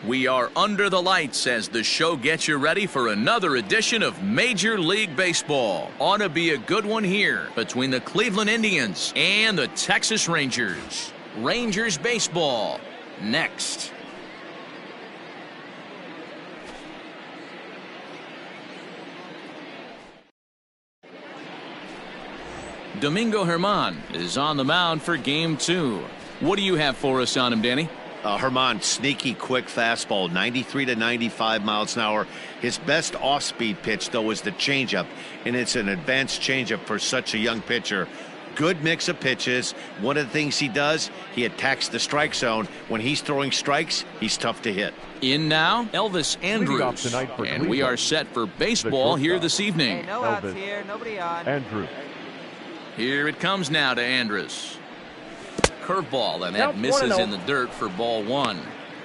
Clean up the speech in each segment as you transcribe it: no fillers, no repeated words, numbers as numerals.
We are under the lights as the show gets you ready for another edition of Major League Baseball. Ought to be a good one here between the Cleveland Indians and the Texas Rangers. Rangers baseball next. Domingo Germán is on the mound for Game 2. What do you have for us on him, Danny? Germán, sneaky quick fastball, 93 to 95 miles an hour. His best off-speed pitch, though, is the changeup, and it's an advanced changeup for such a young pitcher. Good mix of pitches. One of the things he does, he attacks the strike zone. When he's throwing strikes, he's tough to hit. In now, Elvis Andrus, and we are set for baseball here this evening. Hey, no outs here, nobody on. Andrew. Here it comes now to Andrus. Curveball, and that misses in the dirt for ball one.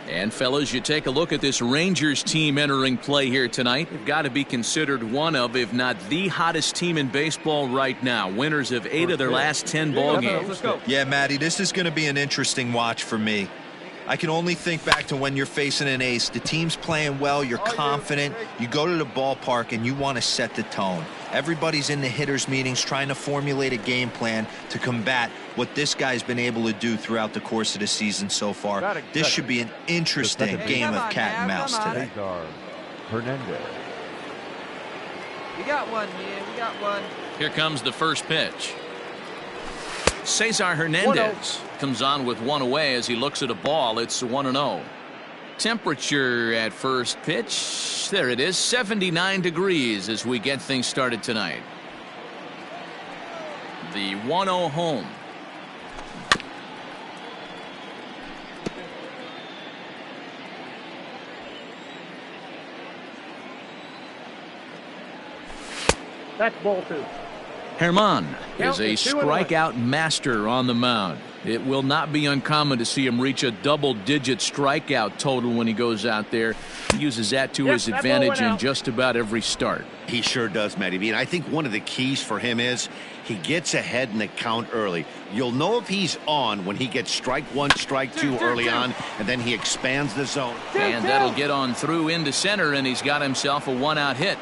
And fellas, you take a look at this Rangers team entering play here tonight. They've got to be considered one of, if not the hottest team in baseball right now. Winners of 8 of their last 10 ball games. Yeah, Matty, this is going to be an interesting watch for me. I can only think back to when you're facing an ace. The team's playing well, you're confident, you go to the ballpark and you want to set the tone. Everybody's in the hitters meetings trying to formulate a game plan to combat what this guy's been able to do throughout the course of the season so far. This should be an interesting game of cat and mouse today. Hernandez. We got one, man. We got one. Here comes the first pitch. Cesar Hernandez comes on with one away as he looks at a ball. It's 1-0. Temperature at first pitch, there it is, 79 degrees as we get things started tonight. The 1-0 home. That's ball 2. Germán is a strikeout master on the mound. It will not be uncommon to see him reach a double-digit strikeout total when he goes out there. He uses that to his advantage in just about every start. He sure does, Matty B. And I think one of the keys for him is he gets ahead in the count early. You'll know if he's on when he gets strike 1, strike 2 early on, and then he expands the zone. And that'll get on through into center, and he's got himself a 1-out hit.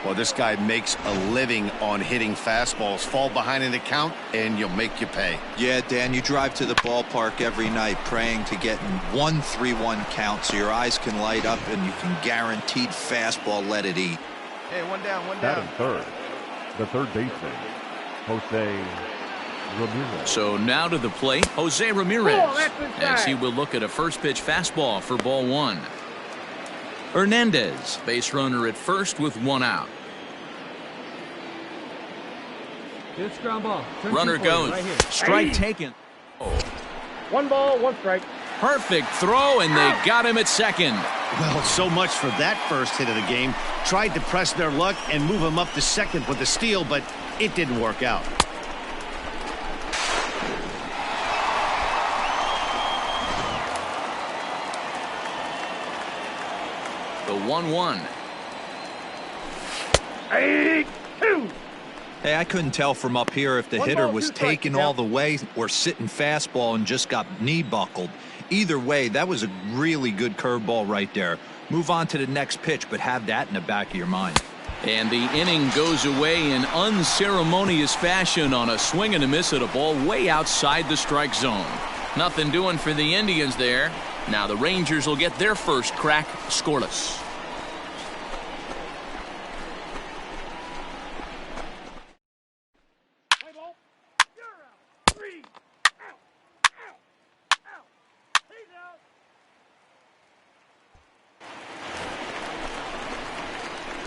Well, this guy makes a living on hitting fastballs. Fall behind in the count, and you'll make you pay. Yeah, Dan, you drive to the ballpark every night praying to get in 1-3-1 count so your eyes can light up and you can guaranteed fastball let it eat. Hey, one down. Batting third, the third baseman, Jose Ramirez. So now to the plate, Jose Ramirez, as he will look at a first pitch fastball for ball 1. Hernandez, base runner at first with 1 out. It's ground ball. Runner goes. Right strike taken. Oh. 1 ball, 1 strike. Perfect throw, and they got him at second. Well, so much for that first hit of the game. Tried to press their luck and move him up to second with a steal, but it didn't work out. The 1-1. 8-2. Hey, I couldn't tell from up here if the hitter was taking all the way or sitting fastball and just got knee buckled. Either way, that was a really good curveball right there. Move on to the next pitch, but have that in the back of your mind. And the inning goes away in unceremonious fashion on a swing and a miss at a ball way outside the strike zone. Nothing doing for the Indians there. Now the Rangers will get their first crack scoreless.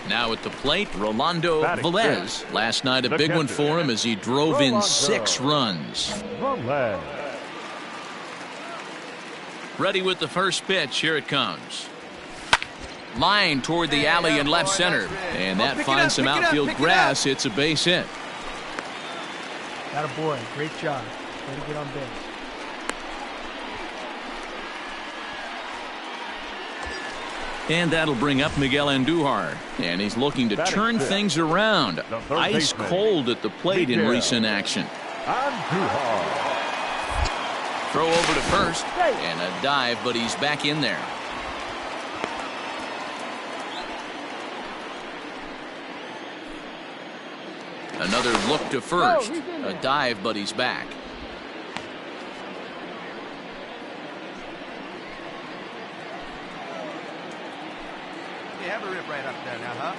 Now at the plate, Rolando Velez. Last night a big one for him as he drove in 6 runs. Ready with the first pitch. Here it comes. Line toward the alley in left center. And that finds some outfield grass. It's a base hit. Got a boy. Great job. Way to get on base. And that'll bring up Miguel Andujar. And he's looking to turn things around. Ice cold at the plate in recent action. Throw over to first. And a dive, but he's back in there. Another look to first. A dive, but he's back. You have a rip right up there now, huh?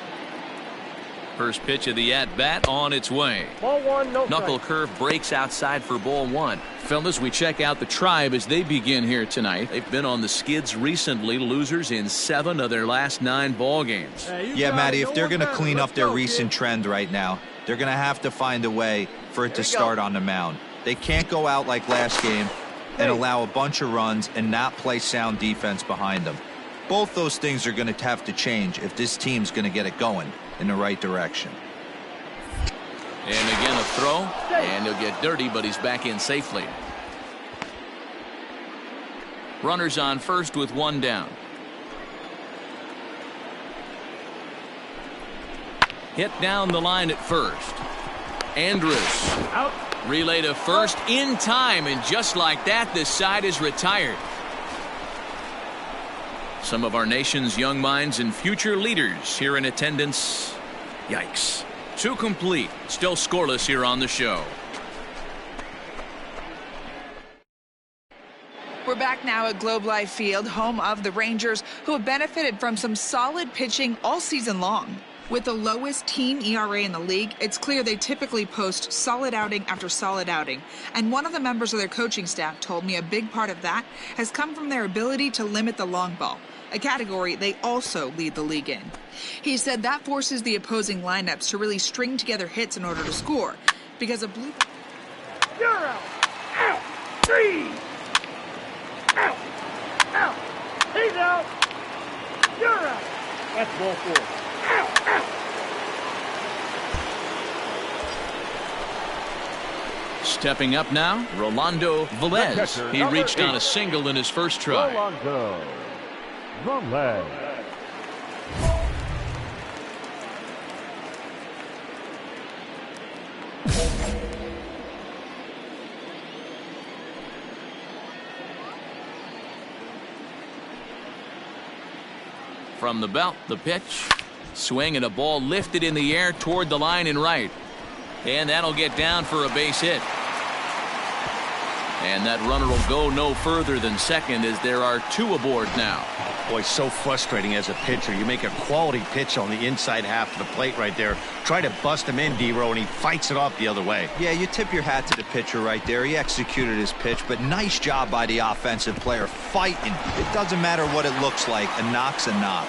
First pitch of the at-bat on its way. Ball one, no Knuckle curve breaks outside for ball one. Fellas, we check out the Tribe as they begin here tonight. They've been on the skids recently, losers in 7 of their last 9 ball games. Yeah, Matty, if they're going to clean up their recent trend right now, they're going to have to find a way for it to start on the mound. They can't go out like last game and allow a bunch of runs and not play sound defense behind them. Both those things are going to have to change if this team's going to get it going in the right direction. And again a throw, and he'll get dirty, but he's back in safely. Runners on first with 1 down. Hit down the line at first. Andrus Out. Relay to first in time, and just like that, this side is retired. Some of our nation's young minds and future leaders here in attendance. Yikes. 2 complete. Still scoreless here on the show. We're back now at Globe Life Field, home of the Rangers, who have benefited from some solid pitching all season long. With the lowest team ERA in the league, it's clear they typically post solid outing after solid outing. And one of the members of their coaching staff told me a big part of that has come from their ability to limit the long ball, a category they also lead the league in. He said that forces the opposing lineups to really string together hits in order to score, because a blue... You're out. Out. 3. Out. Out. He's out. You're out. That's ball 4. Out. Out. Stepping up now, Rolando Velez. He reached on a single in his first try. Rolando Velez. From the belt, the pitch. Swing and a ball lifted in the air toward the line and right. And that'll get down for a base hit. And that runner will go no further than second as there are 2 aboard now. Boy, so frustrating as a pitcher. You make a quality pitch on the inside half of the plate right there. Try to bust him in, D-Row, and he fights it off the other way. Yeah, you tip your hat to the pitcher right there. He executed his pitch, but nice job by the offensive player fighting. It doesn't matter what it looks like. A knock's a knock.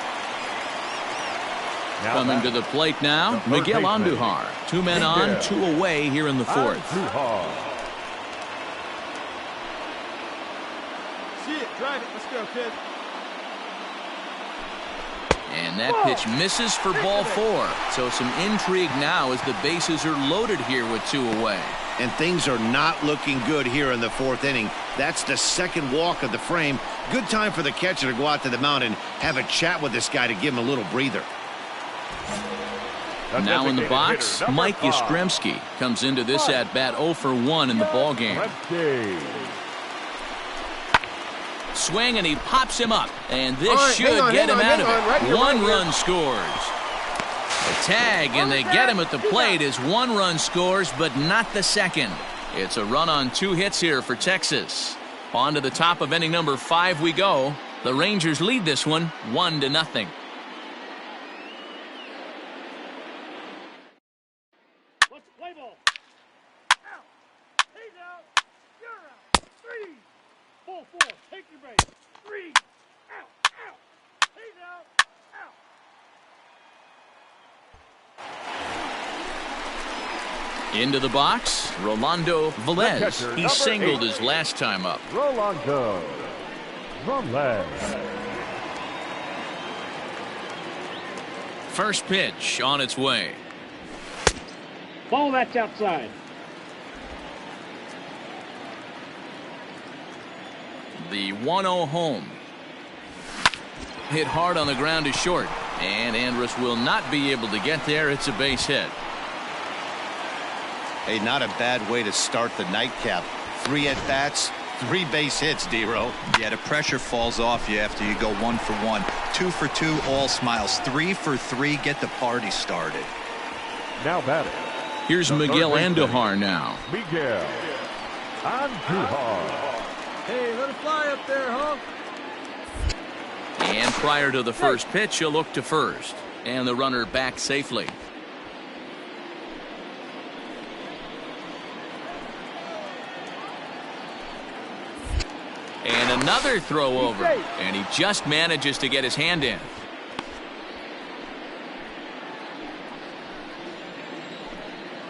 Coming to the plate now, Miguel Andujar. 2 men on, 2 away here in the 4th. See it, drive it. Let's go, kid. And that pitch misses for ball 4. So some intrigue now as the bases are loaded here with 2 away. And things are not looking good here in the 4th inning. That's the second walk of the frame. Good time for the catcher to go out to the mound and have a chat with this guy to give him a little breather. Now in the box, Mike Yastrzemski comes into this at-bat 0 for 1 in the ball game. Swing, and he pops him up. And this should get him out of it. 1 run scores. A tag, and they get him at the plate as 1 run scores, but not the second. It's a run on 2 hits here for Texas. On to the top of inning number 5 we go. The Rangers lead this one 1-0. Into the box, Rolando Velez. He singled his last time up. Rolando Run leg. First pitch on its way. Ball that's outside. The 1-0 home. Hit hard on the ground to short. And Andrus will not be able to get there. It's a base hit. Hey, not a bad way to start the nightcap. 3 at-bats, 3 base hits, D-Row. Yeah, the pressure falls off you after you go 1 for 1. 2 for 2, all smiles. 3 for 3, get the party started. Now batting. Here's Miguel Andujar now. Miguel Andujar. Hey, let it fly up there, huh? And prior to the first pitch, he'll look to first. And the runner back safely. And another throw over. And he just manages to get his hand in.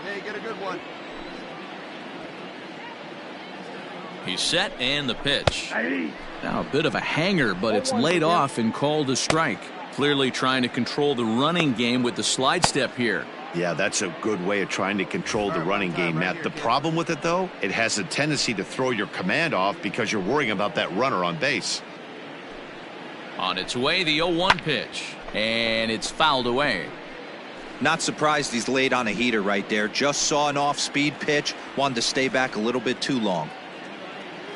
Hey, get a good one. He's set and the pitch. Now a bit of a hanger, but it's laid off and called a strike. Clearly trying to control the running game with the slide step here. Yeah, that's a good way of trying to control the running game, Matt. The problem with it, though, it has a tendency to throw your command off because you're worrying about that runner on base. On its way, the 0-1 pitch. And it's fouled away. Not surprised he's laid on a heater right there. Just saw an off-speed pitch. Wanted to stay back a little bit too long.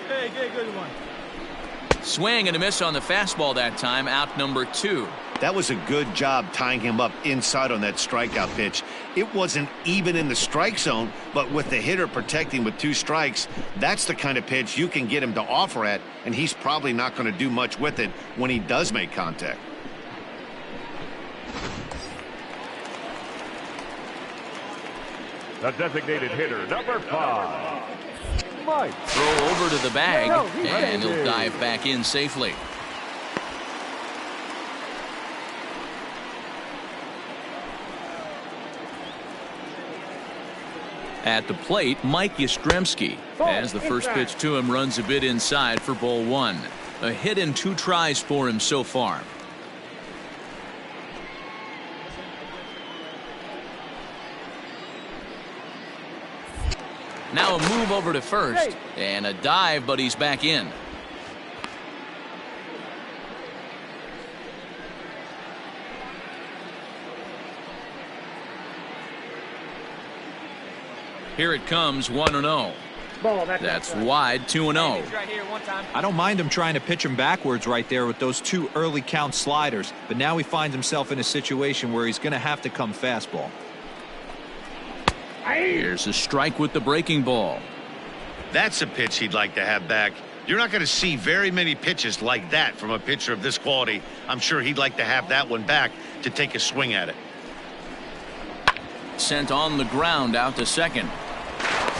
Hey, get a good one. Swing and a miss on the fastball that time. Out number 2. That was a good job tying him up inside on that strikeout pitch. It wasn't even in the strike zone, but with the hitter protecting with 2 strikes, that's the kind of pitch you can get him to offer at, and he's probably not going to do much with it when he does make contact. The designated hitter, number 5. Mike. Throw over to the bag, and he'll dive back in safely. At the plate, Mike Yastrzemski, as the first pitch to him runs a bit inside for ball 1. A hit and 2 tries for him so far. Now a move over to first, and a dive, but he's back in. Here it comes, 1-0. That's wide, 2-0. I don't mind him trying to pitch him backwards right there with those 2 early count sliders, but now he finds himself in a situation where he's going to have to come fastball. Here's a strike with the breaking ball. That's a pitch he'd like to have back. You're not going to see very many pitches like that from a pitcher of this quality. I'm sure he'd like to have that one back to take a swing at it. Sent on the ground out to second.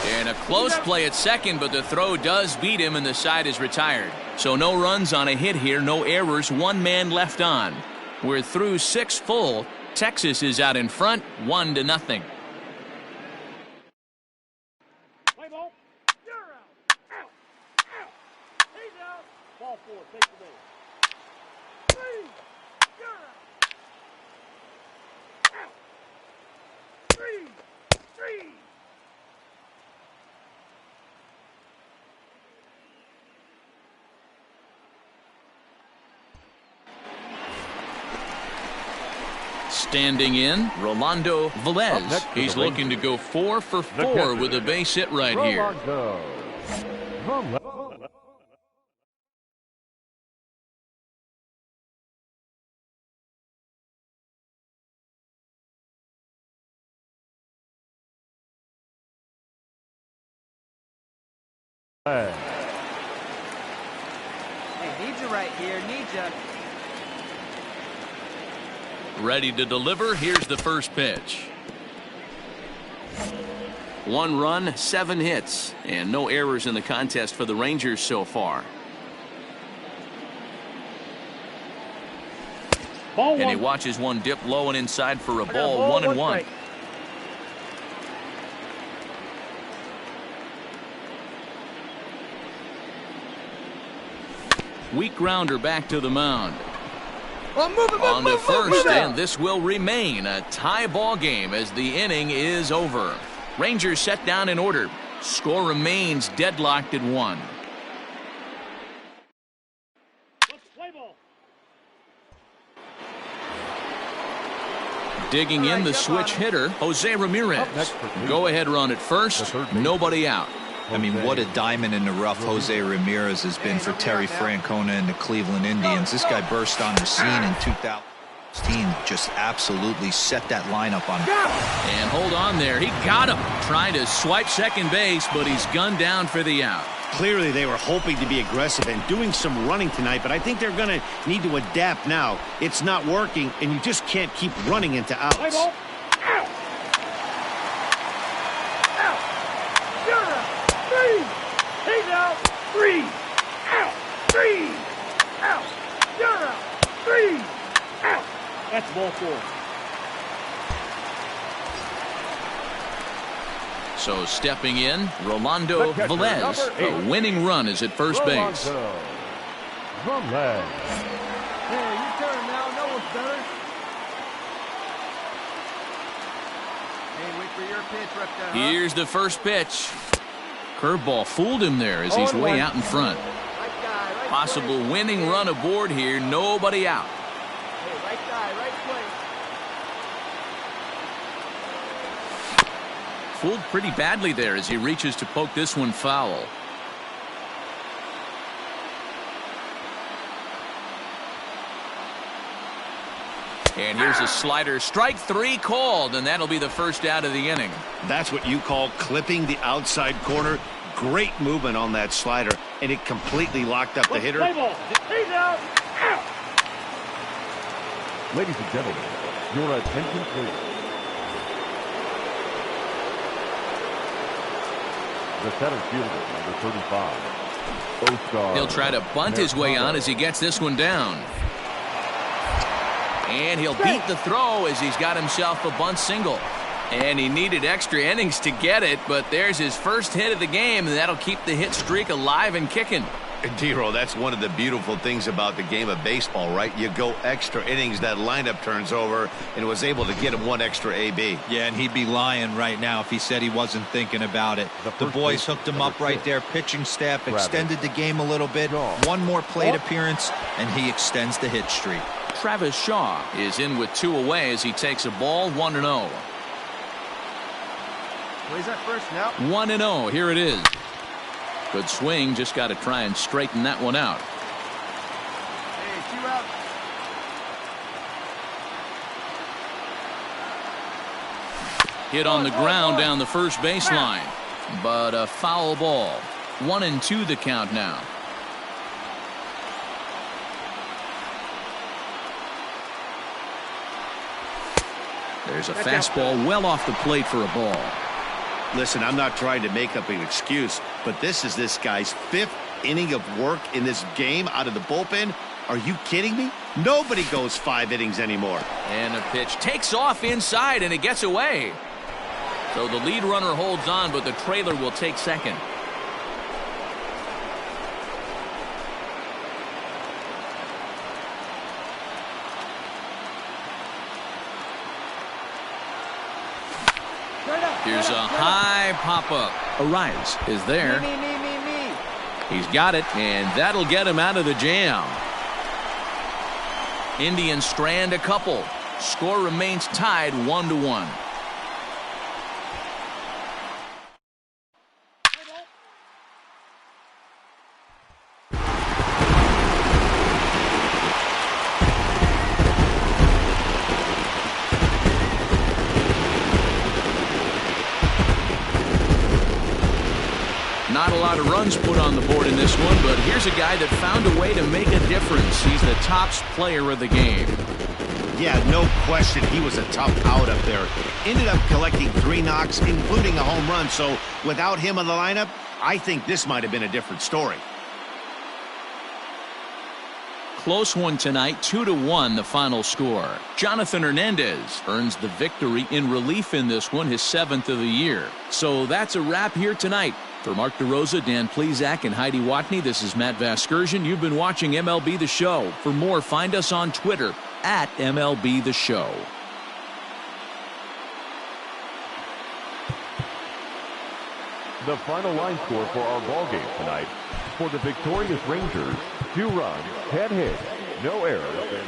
And a close play at second, but the throw does beat him and the side is retired. So no runs on a hit here, no errors, 1 man left on. We're through 6 full. Texas is out in front, 1-0. Play ball. You're out. Out. Out. He's out. Ball 4. Take the base. 3. You're out. Out. 3. 3. Standing in, Rolando Velez. He's looking to go 4 for 4 with a base hit right here. Rolando. Hey, need you right here. Need you. Ready to deliver. Here's the first pitch. 1 run, 7 hits, and no errors in the contest for the Rangers so far. And he watches one dip low and inside for a ball, 1-1. Weak grounder back to the mound. On to first, and this will remain a tie ball game as the inning is over. Rangers set down in order. Score remains deadlocked at 1. Digging in the switch hitter, Jose Ramirez. Go ahead run at first. Nobody out. I mean, what a diamond in the rough Jose Ramirez has been for Terry Francona and the Cleveland Indians. This guy burst on the scene in 2016, just absolutely set that lineup on him. And hold on there. He got him. Trying to swipe second base, but he's gunned down for the out. Clearly, they were hoping to be aggressive and doing some running tonight, but I think they're going to need to adapt now. It's not working, and you just can't keep running into outs. Play ball. Out. Out. You're out. 3. He's out. 3. Out. 3. Out. You're out. 3. Out. That's ball 4. So stepping in, Rolando Velez. A winning run is at first base. Hey, your turn now. No one's better. Hey, wait for your pitch, Ripta. Here's the first pitch. Curveball fooled him there as he's way out in front. Right guy, right Possible place. winning run aboard here. Nobody out. Hey, right guy, right place. Fooled pretty badly there as he reaches to poke this one foul. And here's a slider. Strike 3 called, and that'll be the first out of the inning. That's what you call clipping the outside corner. Great movement on that slider, and it completely locked up the hitter. Play ball. He's out. Out. Ladies and gentlemen, your attention please. The center fielder, number 35. Oscar. He'll try to bunt his way on as he gets this one down. And he'll beat the throw as he's got himself a bunt single. And he needed extra innings to get it, but there's his first hit of the game, and that'll keep the hit streak alive and kicking. D-Roll, that's one of the beautiful things about the game of baseball, right? You go extra innings, that lineup turns over, and was able to get him one extra AB. Yeah, and he'd be lying right now if he said he wasn't thinking about it. The boys hooked him up right there. Pitching staff extended the game a little bit. One more plate appearance, and he extends the hit streak. Travis Shaw is in with 2 away as he takes a ball 1-0. Plays that first now. 1-0. Here it is. Good swing. Just got to try and straighten that one out. Hey, 2 out. Hit on the ground down the first baseline. But a foul ball. 1-2 the count now. There's a fastball well off the plate for a ball. Listen, I'm not trying to make up an excuse, but this is this guy's 5th inning of work in this game out of the bullpen. Are you kidding me? Nobody goes 5 innings anymore. And a pitch takes off inside, and it gets away. So the lead runner holds on, but the trailer will take second. Here's a high pop-up. Arias is there. Me. He's got it, and that'll get him out of the jam. Indians strand a couple. Score remains tied 1-1. Not a lot of runs put on the board in this one, but here's a guy that found a way to make a difference. He's the top player of the game. Yeah, no question. He was a tough out up there. Ended up collecting 3 knocks, including a home run. So without him in the lineup, I think this might have been a different story. Close one tonight, 2-1 the final score. Jonathan Hernandez earns the victory in relief in this one, his 7th of the year. So that's a wrap here tonight. For Mark DeRosa, Dan Plezak, and Heidi Watney, this is Matt Vasgersian. You've been watching MLB The Show. For more, find us on Twitter at MLB The Show. The final line score for our ball game tonight: for the victorious Rangers, 2 runs, 10 hits, no errors.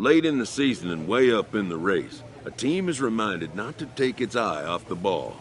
Late in the season and way up in the race, a team is reminded not to take its eye off the ball.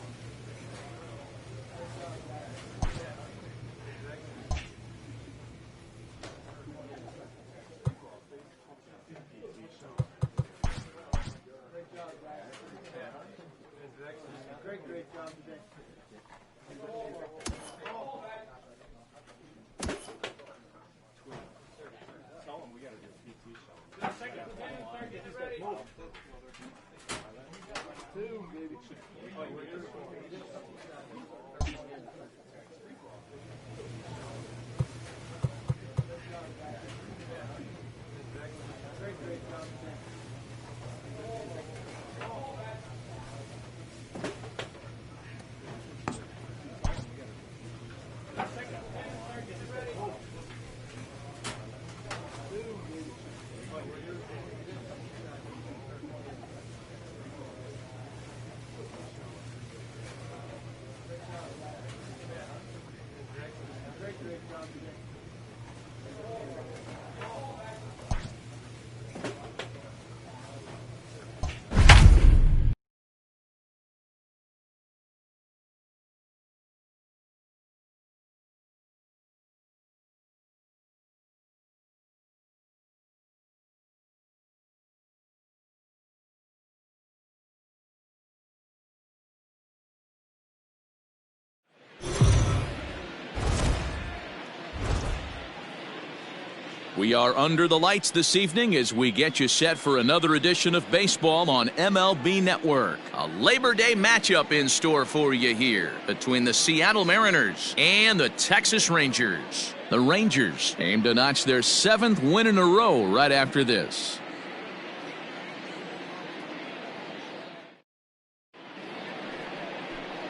We are under the lights this evening as we get you set for another edition of baseball on MLB Network. A Labor Day matchup in store for you here between the Seattle Mariners and the Texas Rangers. The Rangers aim to notch their 7th win in a row right after this.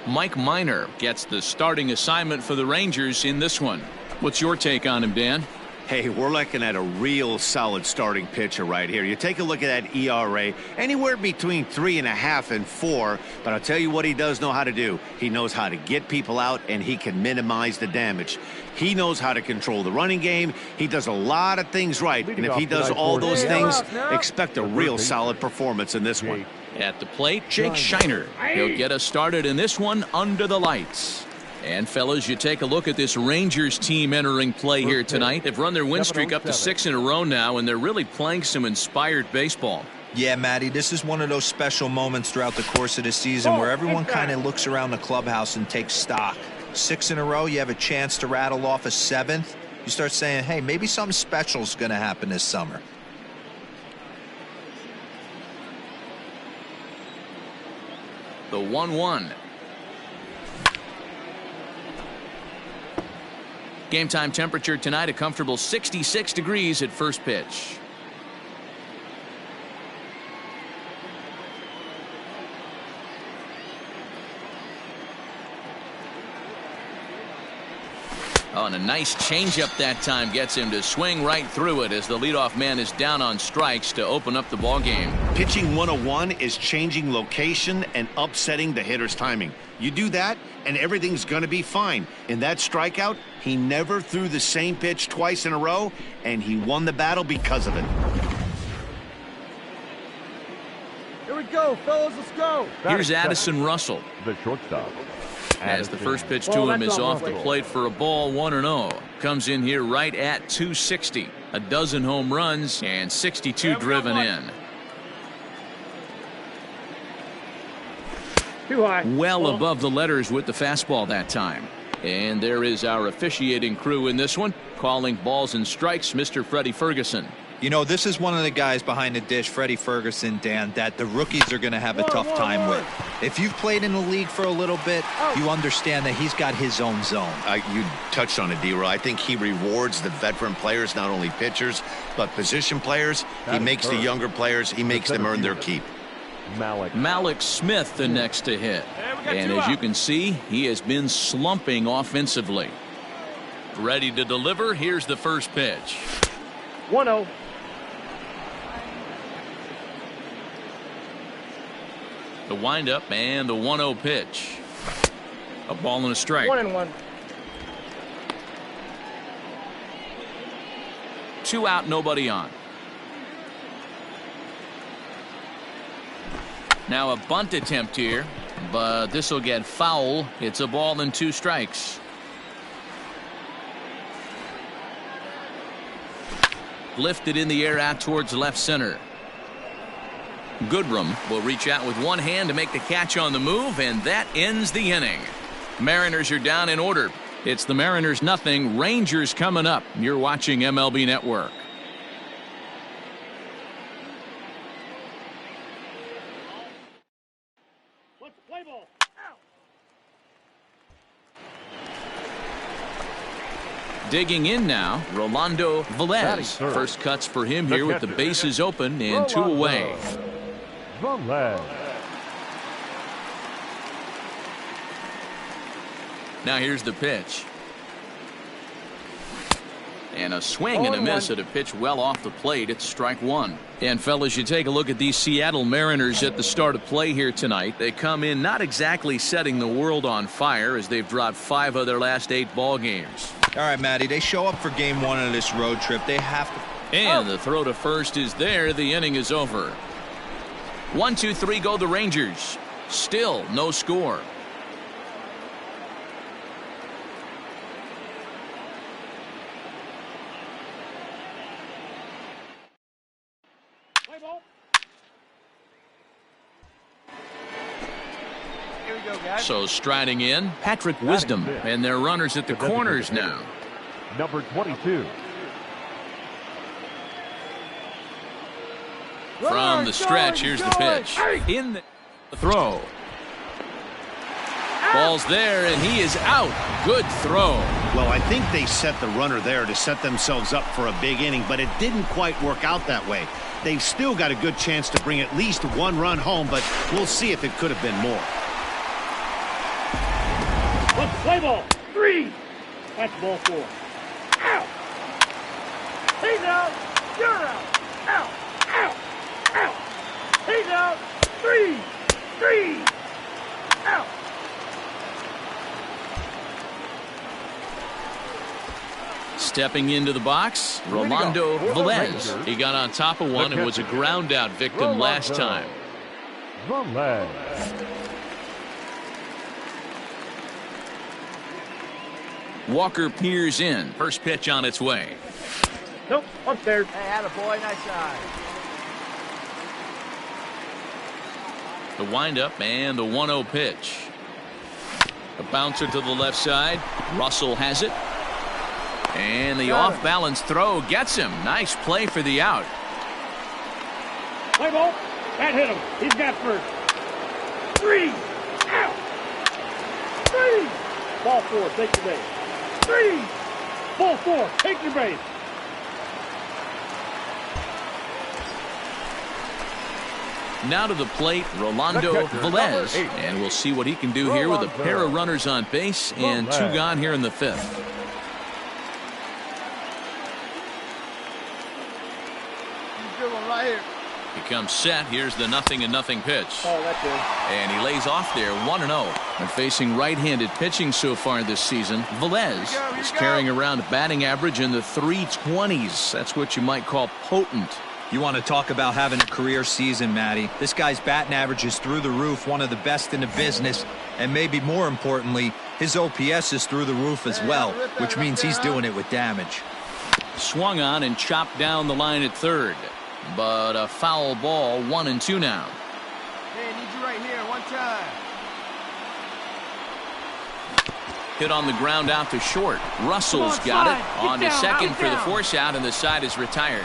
Mike Minor gets the starting assignment for the Rangers in this one. What's your take on him, Dan? Hey, we're looking at a real solid starting pitcher right here. You take a look at that ERA, anywhere between 3.5 and 4. But I'll tell you what he does know how to do. He knows how to get people out, and he can minimize the damage. He knows how to control the running game. He does a lot of things right. And if he does all those things, expect a real solid performance in this one. At the plate, Jake Shiner. He'll get us started in this one under the lights. And, fellas, you take a look at this Rangers team entering play here tonight. They've run their win streak up to 6 in a row now, and they're really playing some inspired baseball. Yeah, Matty, this is one of those special moments throughout the course of the season where everyone kind of looks around the clubhouse and takes stock. 6 in a row, you have a chance to rattle off a 7th. You start saying, hey, maybe something special is going to happen this summer. The 1-1. Game time temperature tonight, a comfortable 66 degrees at first pitch. Oh, and a nice changeup that time gets him to swing right through it as the leadoff man is down on strikes to open up the ball game. Pitching 101 is changing location and upsetting the hitter's timing. You do that, and everything's going to be fine. In that strikeout, he never threw the same pitch twice in a row, and he won the battle because of it. Here we go, fellas, let's go. Here's Addison Russell. The shortstop. As the first pitch to him is off the plate for a ball, 1-0. Comes in here right at 260. A dozen home runs and 62 driven in. Too high. Well above the letters with the fastball that time. And there is our officiating crew in this one, calling balls and strikes, Mr. Freddie Ferguson. You know, this is one of the guys behind the dish, Freddie Ferguson, Dan, that the rookies are going to have a tough time with. If you've played in the league for a little bit, you understand that he's got his own zone. You touched on it, D-Roy. I think he rewards the veteran players, not only pitchers, but position players. He makes the younger players, he makes them earn their keep. Malik Smith the next to hit. And as you can see, he has been slumping offensively. Ready to deliver. Here's the first pitch. 1-0. The windup and the 1-0 pitch. A ball and a strike. 1-1. 2 out, nobody on. Now a bunt attempt here, but this will get foul. It's a ball and 2 strikes. Lifted in the air out towards left center. Goodrum will reach out with one hand to make the catch on the move, and that ends the inning. Mariners are down in order. It's the Mariners nothing, Rangers coming up. You're watching MLB Network. Let's play ball. Digging in now, Rolando Velez. First cuts for him here with the bases open and 2 away. Now here's the pitch. And a swing and a miss at a pitch well off the plate. It's strike 1. And fellas, you take a look at these Seattle Mariners at the start of play here tonight. They come in not exactly setting the world on fire, as they've dropped 5 of their last 8 ball games. All right, Matty, they show up for game 1 of this road trip. They have to. And the throw to first is there. The inning is over. 1, 2, 3 go the Rangers. Still no score. So striding in, Patrick Wisdom, and their runners at the corners now. Number 22. From the stretch, here's the pitch. In the throw. Ball's there, and he is out. Good throw. Well, I think they set the runner there to set themselves up for a big inning, but it didn't quite work out that way. They've still got a good chance to bring at least 1 run home, but we'll see if it could have been more. Let's play ball. 3. That's ball 4. Out. He's out. You're out. Out. Out. Out. He's out. 3. 3. Out. Stepping into the box, Rolando Velez. He got on top of one and was a ground out victim last time. Walker peers in. First pitch on its way. Nope, upstairs. Hey, attaboy, nice shot. The windup and the 1-0 pitch. A bouncer to the left side. Russell has it. And the off-balance throw gets him. Nice play for the out. Play ball. That hit him. He's got first. 3. Out. 3. Ball 4. Take your base. 3. Ball 4. Take your base. Now to the plate, Rolando Velez. And we'll see what he can do here with a pair of runners on base and 2 gone here in the 5th. Right here. He comes set. Here's the 0-0 pitch. Oh, that's it. And he lays off there, 1-0. And facing right-handed pitching so far this season, Velez is carrying around a batting average in the 320s. That's what you might call potent. You want to talk about having a career season, Matty. This guy's batting average is through the roof, one of the best in the business. And maybe more importantly, his OPS is through the roof as well, which means he's doing it with damage. Swung on and chopped down the line at third. But a foul ball, 1-2 now. Hey, I need you right here, one time. Hit on the ground out to short. Russell's got it on to second for the force out, and the side is retired.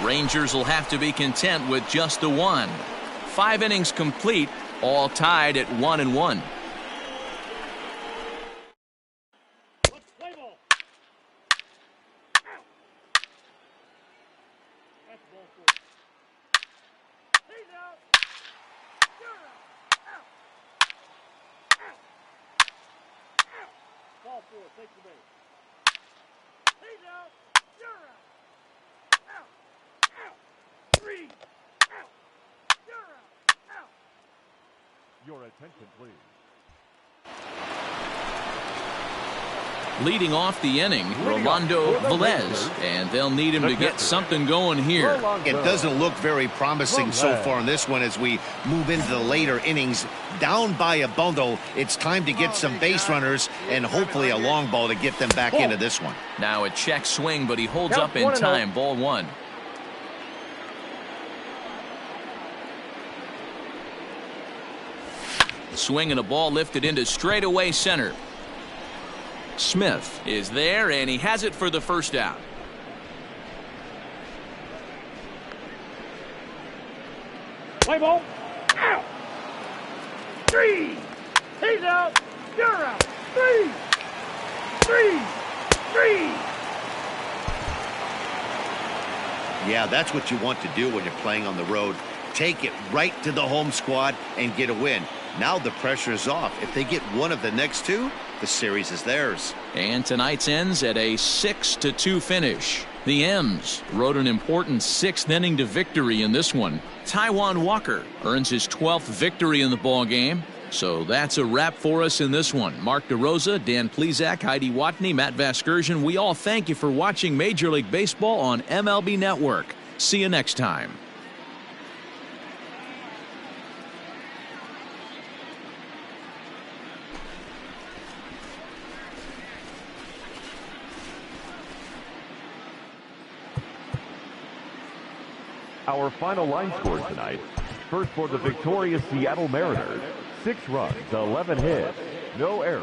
Rangers will have to be content with just the 1. 5 innings complete, all tied at 1-1. Ball 4, take the base. He's out. You're out. Out. Out. 3. Out. You're out. Out. Your attention, please. Leading off the inning, Rolando Velez, and they'll need him to get something going here. It doesn't look very promising so far in this one as we move into the later innings. Down by a bundle, it's time to get some base runners and hopefully a long ball to get them back into this one. Now a check swing, but he holds up in time. Ball one. Swing and a ball lifted into straightaway center. Smith is there, and he has it for the first out. Play ball. Out. 3. He's out. You're out. 3. 3. 3. Yeah, that's what you want to do when you're playing on the road. Take it right to the home squad and get a win. Now the pressure is off. If they get one of the next two, the series is theirs. And tonight's ends at a 6-2 finish. The M's rode an important 6th inning to victory in this one. Taijuan Walker earns his 12th victory in the ball game. So that's a wrap for us in this one. Mark DeRosa, Dan Plezak, Heidi Watney, Matt Vasgersian. We all thank you for watching Major League Baseball on MLB Network. See you next time. Our final line score tonight. First for the victorious Seattle Mariners, 6 runs, 11 hits, no errors.